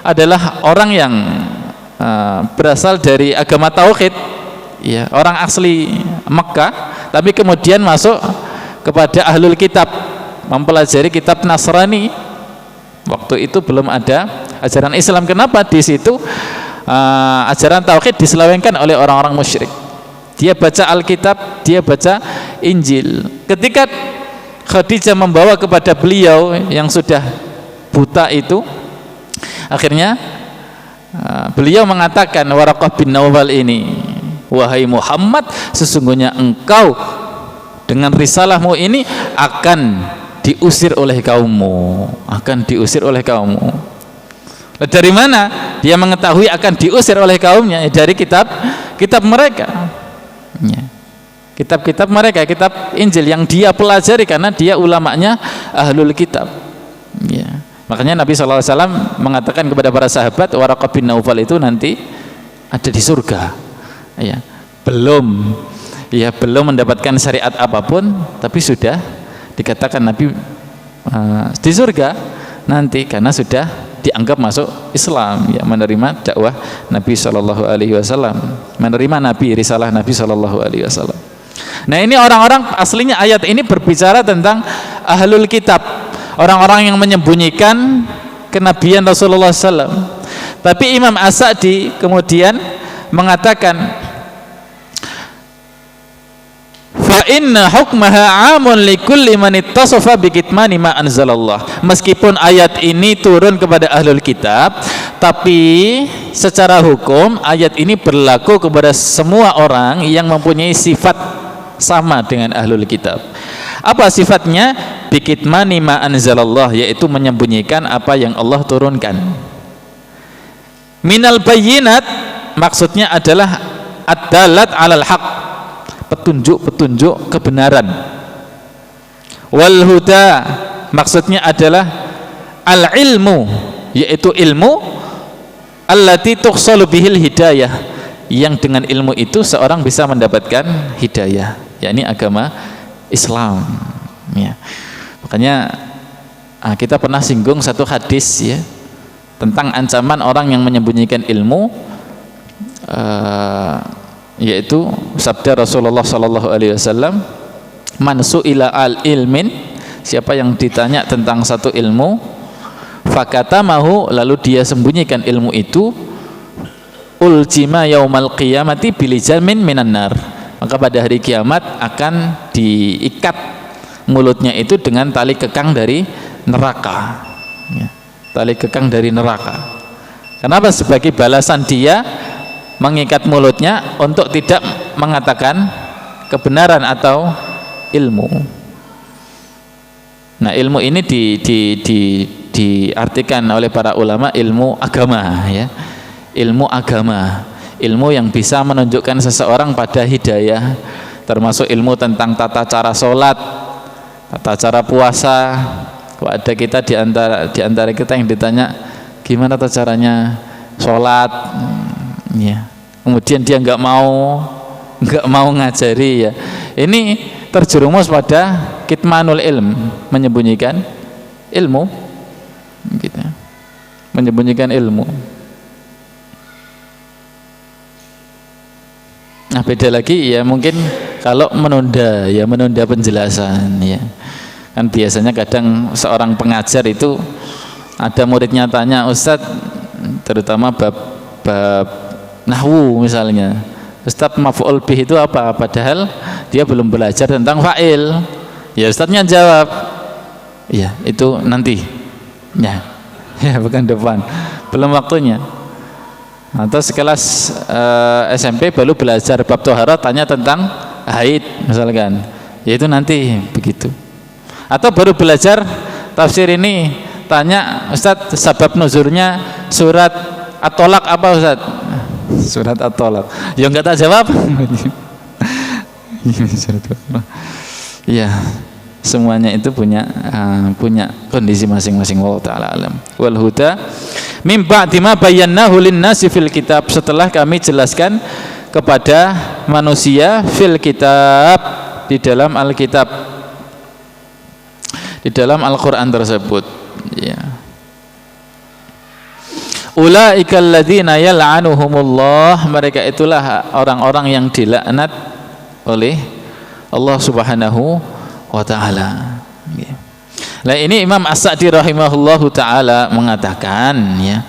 adalah orang yang berasal dari agama tauhid ya, orang asli Mekah, tapi kemudian masuk kepada ahlul kitab, mempelajari kitab Nasrani. Waktu itu belum ada ajaran Islam. Kenapa di situ ajaran tauhid diselewengkan oleh orang-orang musyrik? Dia baca Alkitab, dia baca Injil. Ketika Khadijah membawa kepada beliau yang sudah buta itu, akhirnya beliau mengatakan, Waraqah bin Naufal ini, wahai Muhammad, sesungguhnya engkau dengan risalahmu ini akan diusir oleh kaummu, Nah, dari mana dia mengetahui akan diusir oleh kaumnya? Dari kitab mereka ya. Kitab mereka, kitab Injil yang dia pelajari karena dia ulamanya ahlul kitab ya. Makanya Nabi SAW mengatakan kepada para sahabat, Waraqah bin Naufal itu nanti ada di surga ya. Belum mendapatkan syariat apapun, tapi sudah dikatakan Nabi di surga nanti karena sudah dianggap masuk Islam ya, menerima dakwah Nabi SAW, menerima risalah Nabi SAW. Nah, ini orang-orang, aslinya ayat ini berbicara tentang ahlul kitab, orang-orang yang menyembunyikan kenabian Rasulullah SAW. Tapi Imam As-Sa'di kemudian mengatakan, fa inna hukmaha 'amun likulli man ittasafa bikitmani ma anzalallah. Meskipun ayat ini turun kepada ahlul kitab, tapi secara hukum ayat ini berlaku kepada semua orang yang mempunyai sifat sama dengan ahlul kitab. Apa sifatnya? Bikitmani ma anzalallah, yaitu menyembunyikan apa yang Allah turunkan. Minal bayyinat maksudnya adalah ad-dalat 'alal haq, petunjuk-petunjuk kebenaran. Wal huda maksudnya adalah al-ilmu, yaitu ilmu allati tuqsalu bihil hidayah, yang dengan ilmu itu seorang bisa mendapatkan hidayah, yakni agama Islam ya. Makanya kita pernah singgung satu hadis ya tentang ancaman orang yang menyembunyikan ilmu, yaitu sabda Rasulullah sallallahu alaihi wasallam, man su'ila al ilmin, siapa yang ditanya tentang satu ilmu, fakatamahu, lalu dia sembunyikan ilmu itu, uljima yaumal qiyamati bilijamin minan nar, maka pada hari kiamat akan diikat mulutnya itu dengan tali kekang dari neraka ya. Tali kekang dari neraka. Kenapa? Sebagai balasan dia mengikat mulutnya untuk tidak mengatakan kebenaran atau ilmu. Nah, ilmu ini diartikan oleh para ulama ilmu agama ya. Ilmu agama, ilmu yang bisa menunjukkan seseorang pada hidayah, termasuk ilmu tentang tata cara sholat, tata cara puasa. Kok ada kita di antara kita yang ditanya gimana tata caranya sholat ya, kemudian dia nggak mau ngajari ya, ini terjerumus pada kitmanul ilm, menyembunyikan ilmu gitu, menyembunyikan ilmu. Nah, beda lagi ya mungkin kalau menunda penjelasan ya. Kan biasanya kadang seorang pengajar itu ada muridnya tanya, Ustadz, terutama bab nahwu misalnya, Ustadz maf'ul bih itu apa? Padahal dia belum belajar tentang fa'il. Ya Ustadznya jawab, ya itu nanti ya bukan depan, belum waktunya. Atau sekelas SMP baru belajar bab toharat, tanya tentang haid misalkan, ya itu nanti begitu. Atau baru belajar tafsir ini, tanya Ustadz sabab nuzulnya surat At-Tolak apa Ustadz? Surat At-Tolak, ya enggak tak jawab. Ya, semuanya itu punya kondisi masing-masing. Wallahu ta'ala alam. Wal huda mim ba'di ma bayyanahu lin-nasi fil kitab, setelah kami jelaskan kepada manusia fil kitab, di dalam Alkitab, di dalam Al-Quran tersebut ya. Ulaika alladzina yal'anuhumullah, mereka itulah orang-orang yang dilaknat oleh Allah Subhanahu wa ta'ala ya. Nah, ini Imam As-Sa'di rahimahullahu ta'ala mengatakan ya,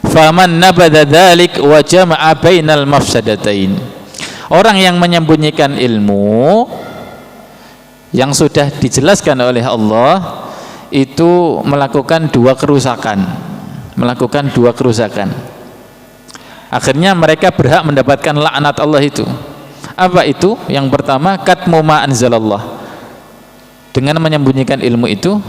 faman nabadha dzalik wa jama'a bainal mafsadatain, orang yang menyembunyikan ilmu yang sudah dijelaskan oleh Allah itu melakukan dua kerusakan. Akhirnya mereka berhak mendapatkan laknat Allah itu. Apa itu? Yang pertama, katmu ma anzalallah, dengan menyembunyikan ilmu itu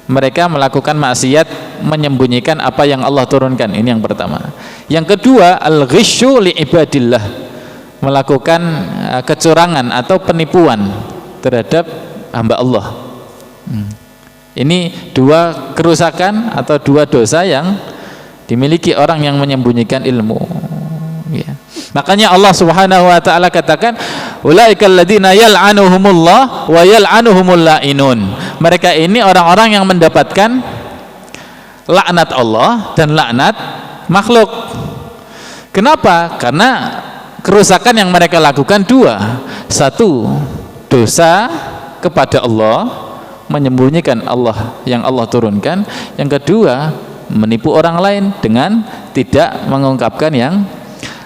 mereka melakukan maksiat, menyembunyikan apa yang Allah turunkan. Ini yang pertama. Yang kedua, al-ghisyu li ibadillah, melakukan kecurangan atau penipuan terhadap hamba Allah. Ini dua kerusakan atau dua dosa yang dimiliki orang yang menyembunyikan ilmu ya. Makanya Allah Subhanahu wa ta'ala katakan, ulaikal ladzina yal'anuhumullah wa yal'anuhumul la'inun, mereka ini orang-orang yang mendapatkan laknat Allah dan laknat makhluk. Kenapa? Karena kerusakan yang mereka lakukan dua. Satu, dosa kepada Allah, menyembunyikan Allah yang Allah turunkan. Yang kedua, menipu orang lain dengan tidak mengungkapkan yang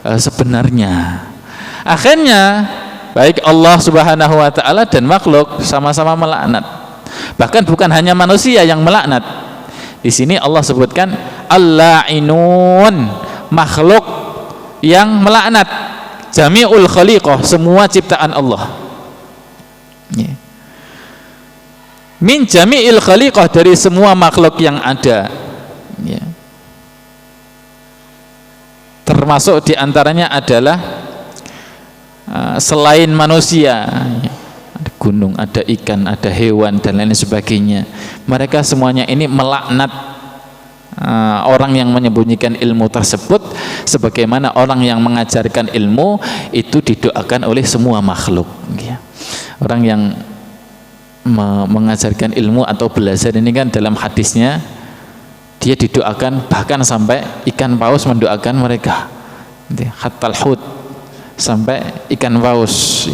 sebenarnya. Akhirnya baik Allah Subhanahu wa taala dan makhluk sama-sama melaknat. Bahkan bukan hanya manusia yang melaknat. Di sini Allah sebutkan al-la'inun, makhluk yang melaknat. Jami'ul khaliqah, semua ciptaan Allah. Min jami'il khaliqah, dari semua makhluk yang ada. Termasuk diantaranya adalah selain manusia, ada gunung, ada ikan, ada hewan dan lain sebagainya. Mereka semuanya ini melaknat orang yang menyembunyikan ilmu tersebut, sebagaimana orang yang mengajarkan ilmu itu didoakan oleh semua makhluk. Orang yang mengajarkan ilmu atau belajar ini kan dalam hadisnya dia didoakan, bahkan sampai ikan paus mendoakan mereka, hattal hut, sampai ikan paus.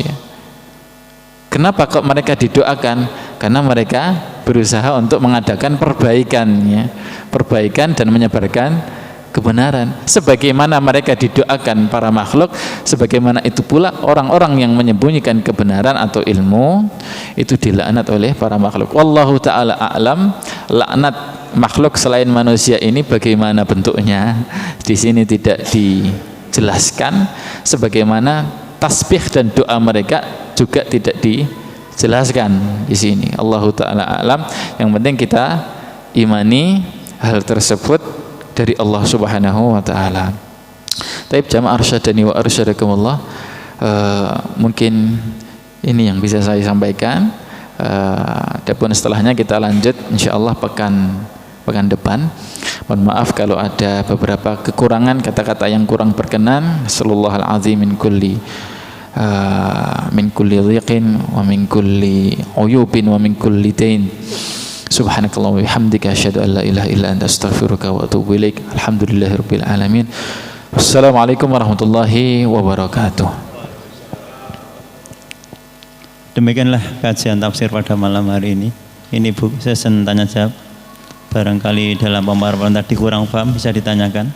Kenapa kok mereka didoakan? Karena mereka berusaha untuk mengadakan perbaikan dan menyebarkan kebenaran. Sebagaimana mereka didoakan para makhluk, sebagaimana itu pula orang-orang yang menyembunyikan kebenaran atau ilmu itu dilaknat oleh para makhluk. Wallahu ta'ala a'lam. Laknat makhluk selain manusia ini bagaimana bentuknya, di sini tidak dijelaskan. Sebagaimana tasbih dan doa mereka juga tidak dijelaskan di sini. Allahu ta'ala a'lam. Yang penting kita imani hal tersebut dari Allah Subhanahu wa taala. Taib jamaah arsyadani wa arsyadakumullah. Mungkin ini yang bisa saya sampaikan. Adapun setelahnya kita lanjut insyaallah pekan depan. Mohon maaf kalau ada beberapa kekurangan, kata-kata yang kurang berkenan. Sallallahu alazim min kulli dhiqin wa min kulli uyubin wa min kulli dain. Subhanakallah wa bihamdika asyhadu an la ilaha illa anta astaghfiruka wa atubu ilaik. Alhamdulillahirabbil alamin. Wassalamualaikum warahmatullahi wabarakatuh. Demikianlah kajian tafsir pada malam hari ini. Ini Bu sesi tanya jawab. Barangkali dalam pemaparan tadi kurang paham bisa ditanyakan.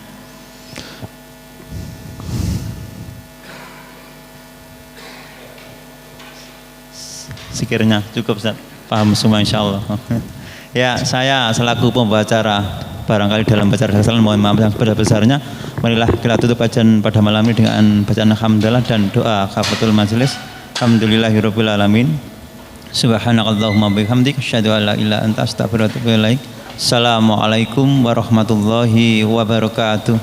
Sekiranya cukup Ustaz, paham semua insyaallah. Ya, saya selaku pembicara barangkali dalam bacaan kesalahan mohon maaf yang sebesar-besarnya. Marilah kita tutup kajian pada malam ini dengan bacaan hamdalah dan doa kafatul majelis. Alhamdulillahirabbil alamin. Subhanakallahumma bihamdik asyhadu an la ilaha illa anta astaghfiruka wa atubu ilaik. Assalamualaikum warahmatullahi wabarakatuh.